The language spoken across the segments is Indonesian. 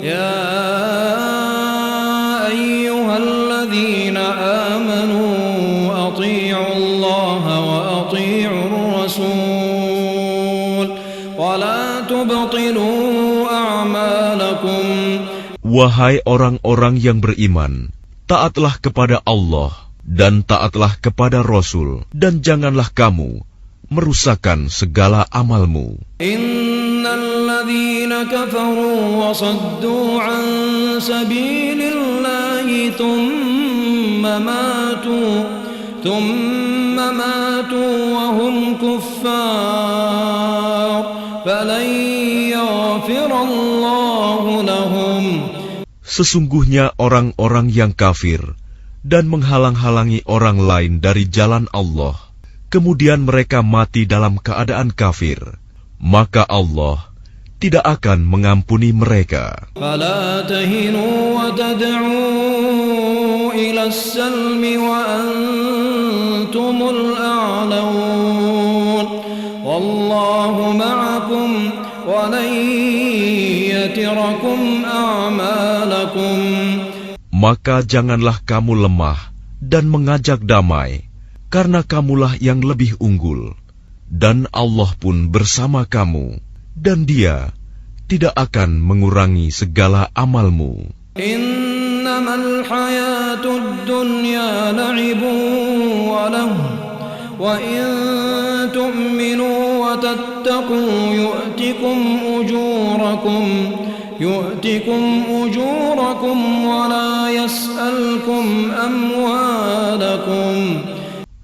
Ya ayyuhalladzina amanu ati'u Allah wa ati'u Rasul wa la tubtilu a'malakum. Wahai orang-orang yang beriman, taatlah kepada Allah dan taatlah kepada Rasul, dan janganlah kamu merusakkan segala amalmu. Innalladzina kafaru wa saddu an sabilillahi thumma matu wa hum kuffar falan yaghfirallahu lahum. Sesungguhnya orang-orang yang kafir dan menghalang-halangi orang lain dari jalan Allah, kemudian mereka mati dalam keadaan kafir, maka Allah tidak akan mengampuni mereka. فَلَا تَهِنُوا وَتَدْعُوا إِلَى السَّلْمِ وَأَنْتُمُ الْأَعْلَوْنَ وَاللَّهُ مَعَكُمْ وَلَنْ يَتِرَكُمْ أَعْمَالَكُمْ. Maka janganlah kamu lemah dan mengajak damai, karena kamulah yang lebih unggul, dan Allah pun bersama kamu, dan Dia tidak akan mengurangi segala amalmu. Innamal hayatud dunya la'ibun wa lahu wa in tu'minu wa tattaqu yu'tikum ujurakum wa la yas'alkum amwalakum.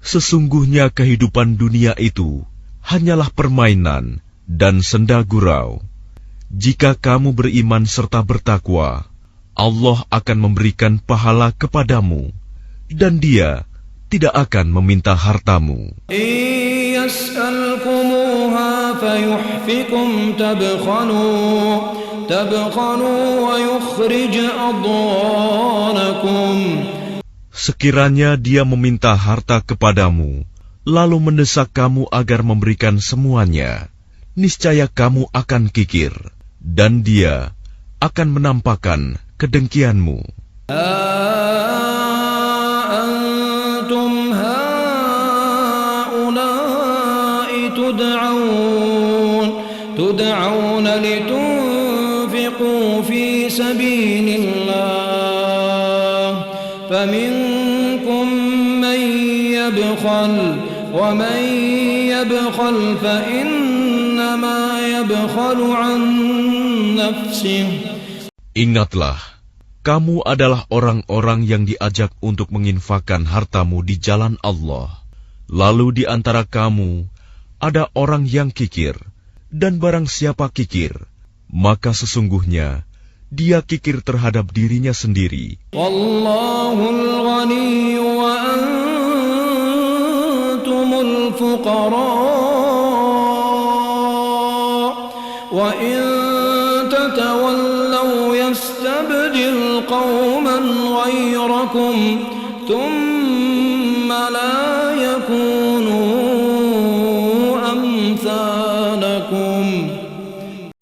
Sesungguhnya kehidupan dunia itu hanyalah permainan dan senda gurau. Jika kamu beriman serta bertakwa, Allah akan memberikan pahala kepadamu, dan Dia tidak akan meminta hartamu. Yas'alkumuha fayuhfikum tabkhanu wa yukhrij adwanakum. Sekiranya Dia meminta harta kepadamu, lalu mendesak kamu agar memberikan semuanya, niscaya kamu akan kikir, dan Dia akan menampakkan kedengkianmu. Antum haula'i tud'auna litunfiqu fi sabilillah faminkum man yabkhal wa man yabkhal fa innama yabkhalu an nafsihi. Ingatlah, kamu adalah orang-orang yang diajak untuk menginfakkan hartamu di jalan Allah. Lalu di antara kamu ada orang yang kikir, dan barang siapa kikir, maka sesungguhnya dia kikir terhadap dirinya sendiri. Wallahul ghani wa antumul fuqara wa in tatawallaw yastabdil qauman ghayrakum thumma la yakunu amsalakum.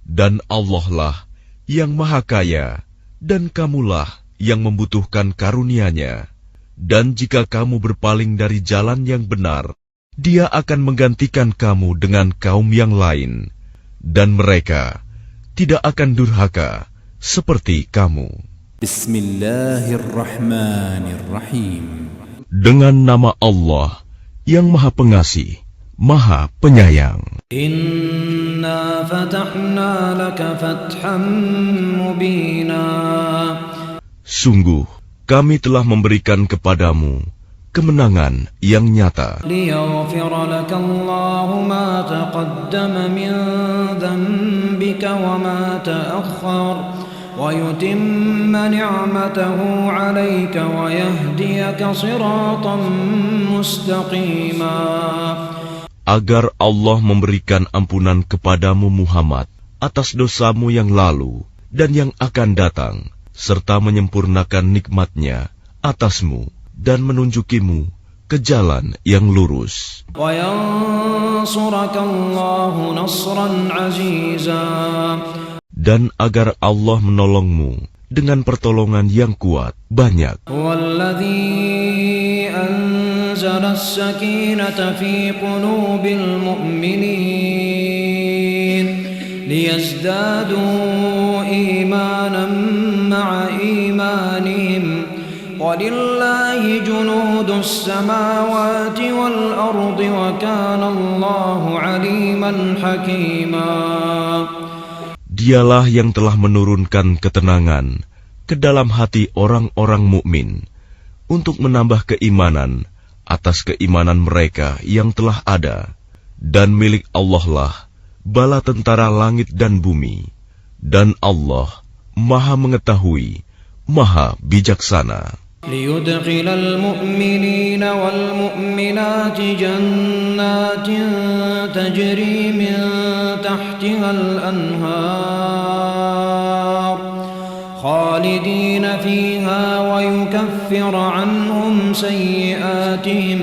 Dan Allah lah yang Maha Kaya, dan kamulah yang membutuhkan karunia-Nya. Dan jika kamu berpaling dari jalan yang benar, Dia akan menggantikan kamu dengan kaum yang lain, dan mereka tidak akan durhaka seperti kamu. Bismillahirrahmanirrahim. Dengan nama Allah yang Maha Pengasih, Maha Penyayang. Inna fatahna laka fathan mubina. Sungguh, kami telah memberikan kepadamu kemenangan yang nyata. Liyaghfira laka Allahu ma taqaddama min dhanbika wa ma ta'akhkhar wa yutimma ni'matahu 'alayka wa yahdiyaka siratan mustaqima. Agar Allah memberikan ampunan kepadamu Muhammad atas dosamu yang lalu dan yang akan datang, serta menyempurnakan nikmat-Nya atasmu dan menunjukimu ke jalan yang lurus. Wa yansurakallahu nasran 'aziza. dan agar Allah menolongmu dengan pertolongan yang kuat, banyak. Huwallazi anzala as-sakinata fi qulubil mu'minin liyazdadu imanan ma'a imanihim walillahi junudus samawati wal ardi wa kana Allahu aliman hakima. Dialah yang telah menurunkan ketenangan ke dalam hati orang-orang mukmin untuk menambah keimanan atas keimanan mereka yang telah ada, dan milik Allah lah bala tentara langit dan bumi, dan Allah Maha Mengetahui, Maha Bijaksana. ليدخل المؤمنين والمؤمنات جنات تجري من تحتها الأنهار خالدين فيها ويكفر عنهم سيئاتهم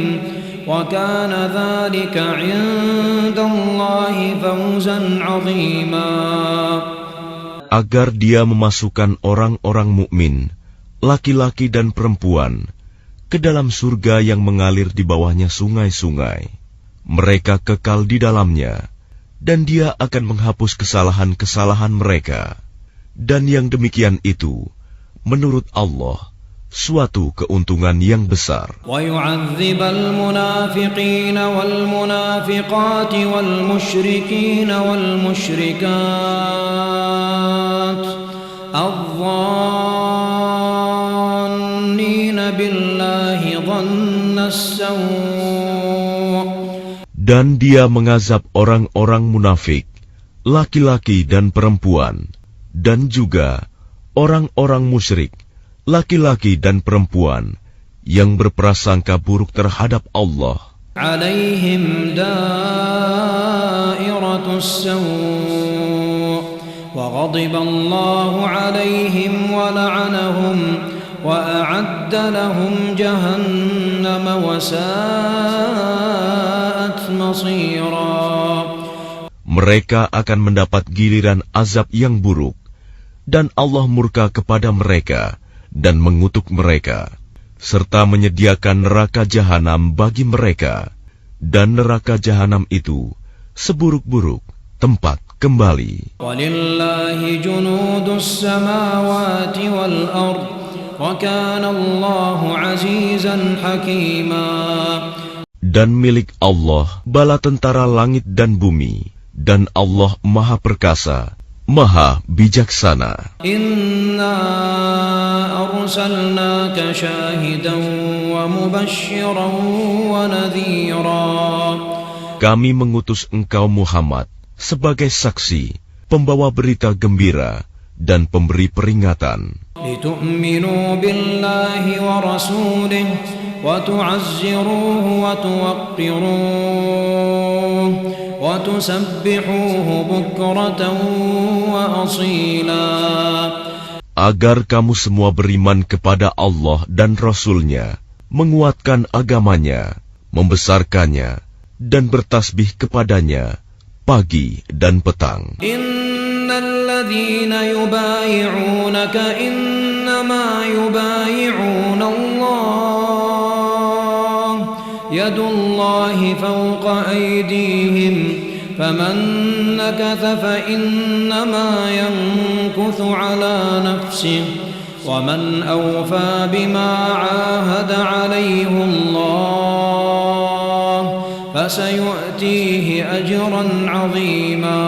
وكان ذلك عند الله فوزا عظيما. Agar dia memasukkan orang-orang mukmin, laki-laki dan perempuan, ke dalam surga yang mengalir di bawahnya sungai-sungai. Mereka kekal di dalamnya, dan dia akan menghapus kesalahan-kesalahan mereka. Dan yang demikian itu, menurut Allah, suatu keuntungan yang besar. وَيُعَذِّبَ الْمُنَافِقِينَ وَالْمُنَافِقَاتِ وَالْمُشْرِكِينَ وَالْمُشْرِكَاتِ الظَّانِّينَ بِاللَّهِ ظَنَّ السَّوْءِ. Dan dia mengazab orang-orang munafik, laki-laki dan perempuan, dan juga orang-orang musyrik, laki-laki dan perempuan, yang berprasangka buruk terhadap Allah. Alaihim dairatus saw' wa ghadiba Allahu alaihim wa la'anahum wa a'adda lahum jahannam wa sa'at masira. Mereka akan mendapat giliran azab yang buruk, dan Allah murka kepada mereka dan mengutuk mereka, serta menyediakan neraka jahanam bagi mereka, dan neraka jahanam itu seburuk-buruk tempat kembali. Walillahi junudus samawati wal ard wa kana Allahu azizan hakima. Dan milik Allah bala tentara langit dan bumi, dan Allah Maha Perkasa, Maha Bijaksana. Inna arsalnaka syahidan wa mubasysyiran wa nadhira. Kami mengutus engkau Muhammad sebagai saksi, pembawa berita gembira dan pemberi peringatan. Litu'minu billahi wa rasulihi wa tu'azziruhu wa tuwaqqiruhu wa tusabbihuhu bukratan wa asila. Agar kamu semua beriman kepada Allah dan Rasul-Nya, menguatkan agamanya, membesarkannya, dan bertasbih kepadanya pagi dan petang. Innal ladzina yubayi'unaka innama yubayi'una Allah, yadullahi fawqa aydihim. فمن نكث فإنما ينكث على نفسه ومن أوفى بما عاهد عليه الله فسيؤتيه أجرا عظيما.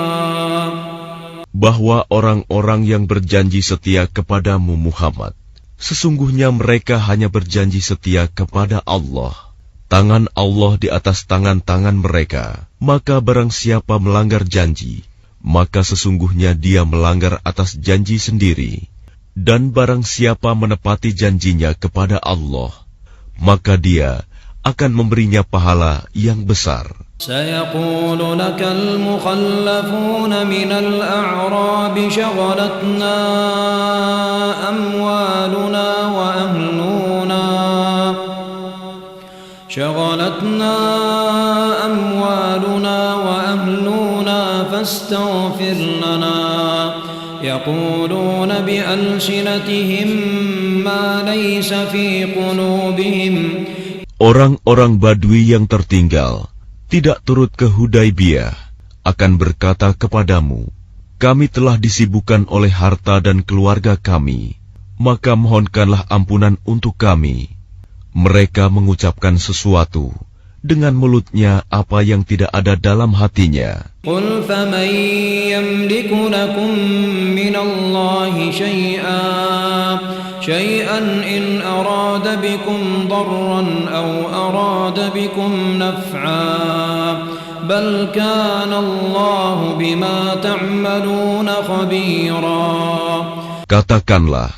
Bahwa orang-orang yang berjanji setia kepadamu Muhammad, sesungguhnya mereka hanya berjanji setia kepada Allah. Tangan Allah di atas tangan-tangan mereka. Maka barang siapa melanggar janji, maka sesungguhnya dia melanggar atas janji sendiri. Dan barang siapa menepati janjinya kepada Allah, maka dia akan memberinya pahala yang besar. سيقول لك المخلفون من الأعراب شغلتنا أموالنا وأهلنا فاستغفر لنا يقولون بألسنتهم ما ليس في قلوبهم. Orang-orang Badui yang tertinggal tidak turut ke Hudaibiyah akan berkata kepadamu, kami telah disibukkan oleh harta dan keluarga kami, maka mohonkanlah ampunan untuk kami. Mereka mengucapkan sesuatu dengan mulutnya apa yang tidak ada dalam hatinya. Qul faman yamliku lakum minallahi syai'an in arada bikum darran aw arada bikum naf'a bal kana Allahu bima ta'maluna khabira. Katakanlah,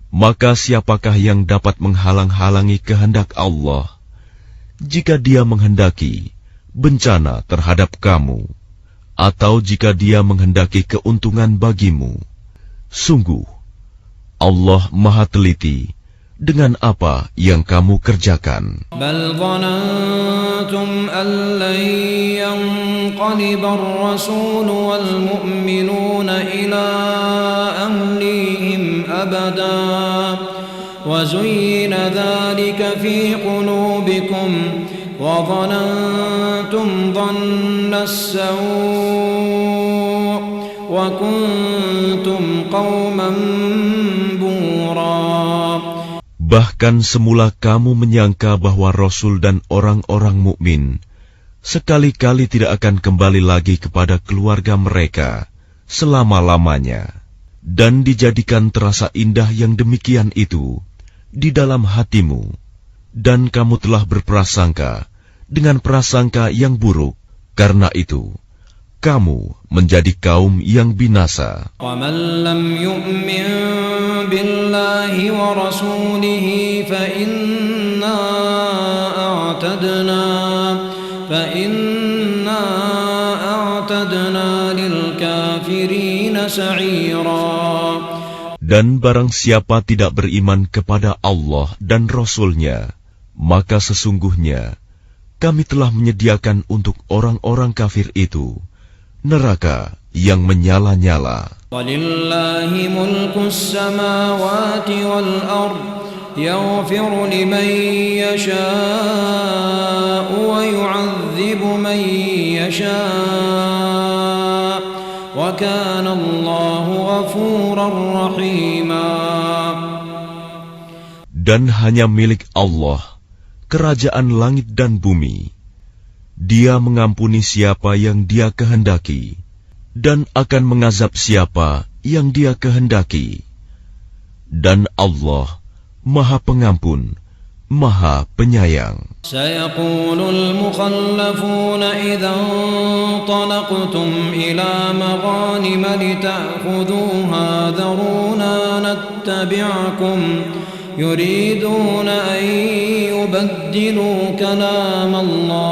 maka siapakah yang dapat menghalang-halangi kehendak Allah jika Dia menghendaki bencana terhadap kamu, atau jika Dia menghendaki keuntungan bagimu? Sungguh, Allah Maha Teliti dengan apa yang kamu kerjakan. Bal dhanantum an lan yanqaliba ar-rasul wal mu'minuna ila ahlihim abada wa zuyyina dhalika fi qulubikum wa dhanantum dhanna as-saw' wa kuntum qauman bura. Bahkan semula kamu menyangka bahwa Rasul dan orang-orang mukmin sekali-kali tidak akan kembali lagi kepada keluarga mereka selama-lamanya, dan dijadikan terasa indah yang demikian itu di dalam hatimu, dan kamu telah berprasangka dengan prasangka yang buruk. Karena itu, kamu menjadi kaum yang binasa. وَمَنْ لَمْ يُؤْمِنْ بِاللَّهِ وَرَسُولِهِ فَإِنَّا أَعْتَدْنَا لِلْكَافِرِينَ سَعِيرًا. Dan barang siapa tidak beriman kepada Allah dan Rasul-Nya, maka sesungguhnya kami telah menyediakan untuk orang-orang kafir itu neraka yang menyala-nyala. Walillahi mulkus samawati wal ard yaghfiru liman yasha'u wa yu'adzibu man yasha' wa kana Allahu ghafurar rahima. Dan hanya milik Allah kerajaan langit dan bumi. Dia mengampuni siapa yang Dia kehendaki, dan akan mengazab siapa yang Dia kehendaki. Dan Allah Maha Pengampun, Maha Penyayang. Sayaqulul mukhallafuna idza talaqtum ila maghanim lita'khudhuha dharuna nattabi'akum yuriduna an yubaddilu kalam Allah.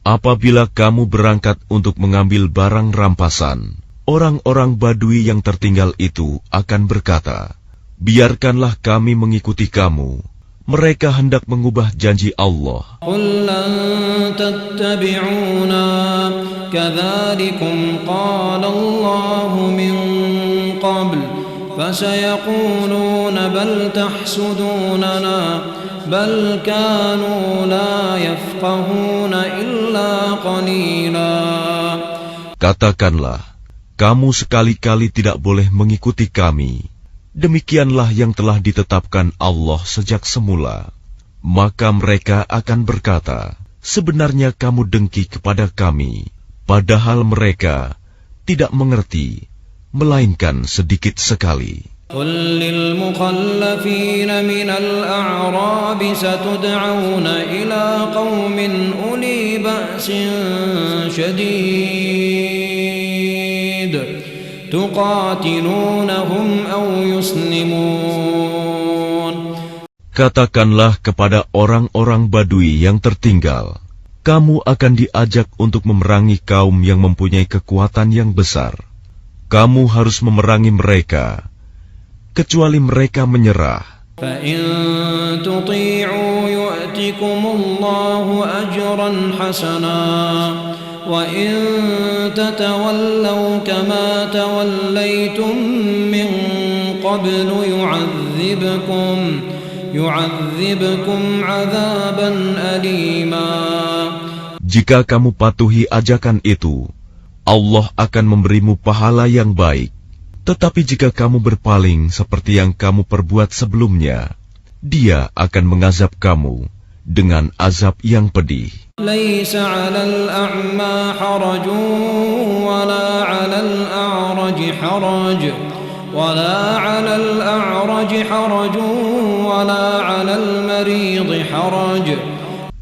Apabila kamu berangkat untuk mengambil barang rampasan, orang-orang Badui yang tertinggal itu akan berkata, biarkanlah kami mengikuti kamu. Mereka hendak mengubah janji Allah. Qul lan tattabi'una kadzalikum qala Allahu min qabl fasayaquluna bal tahsudunana bal kanu la yafqahuna illa qalila. Katakanlah, kamu sekali-kali tidak boleh mengikuti kami. Demikianlah yang telah ditetapkan Allah sejak semula. Maka mereka akan berkata, sebenarnya kamu dengki kepada kami, padahal mereka tidak mengerti, melainkan sedikit sekali. قل للمخلفين من الأعراب ستدعون إلى قوم أولي بأس شديد تقاتلونهم أو يسلمون. Katakanlah kepada orang-orang Badui yang tertinggal, kamu akan diajak untuk memerangi kaum yang mempunyai kekuatan yang besar. Kamu harus memerangi mereka, kecuali mereka menyerah. فَإِن تُطِيعُوا يُؤْتِكُمُ اللَّهُ أَجْرًا حَسَنًا وإن تتولوا كما توليتم من قبل يعذبكم عذابا أليما. Jika kamu patuhi ajakan itu, Allah akan memberimu pahala yang baik. Tetapi jika kamu berpaling seperti yang kamu perbuat sebelumnya, Dia akan mengazab kamu dengan azab yang pedih. ليس على الأعمى حرج ولا على الأعرج حرج ولا على المريض حرج.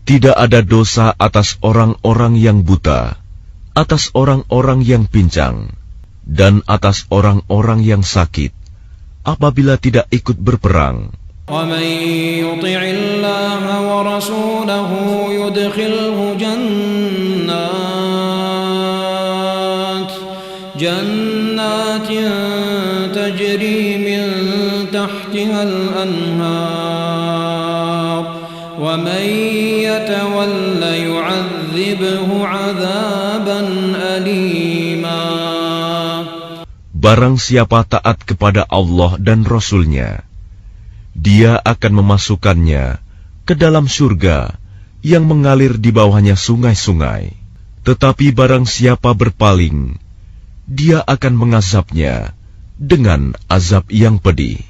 Tidak ada dosa atas orang-orang yang buta, atas orang-orang yang pincang, dan atas orang-orang yang sakit, apabila tidak ikut berperang. ومن يطع الله ورسوله يدخله جنات تجري من تحتها الأنهار ومن يتول يعذبه عذابا أليما. Barang siapa taat kepada Allah dan Rasul-Nya, Dia akan memasukkannya ke dalam surga yang mengalir di bawahnya sungai-sungai. Tetapi barang siapa berpaling, Dia akan mengazabnya dengan azab yang pedih.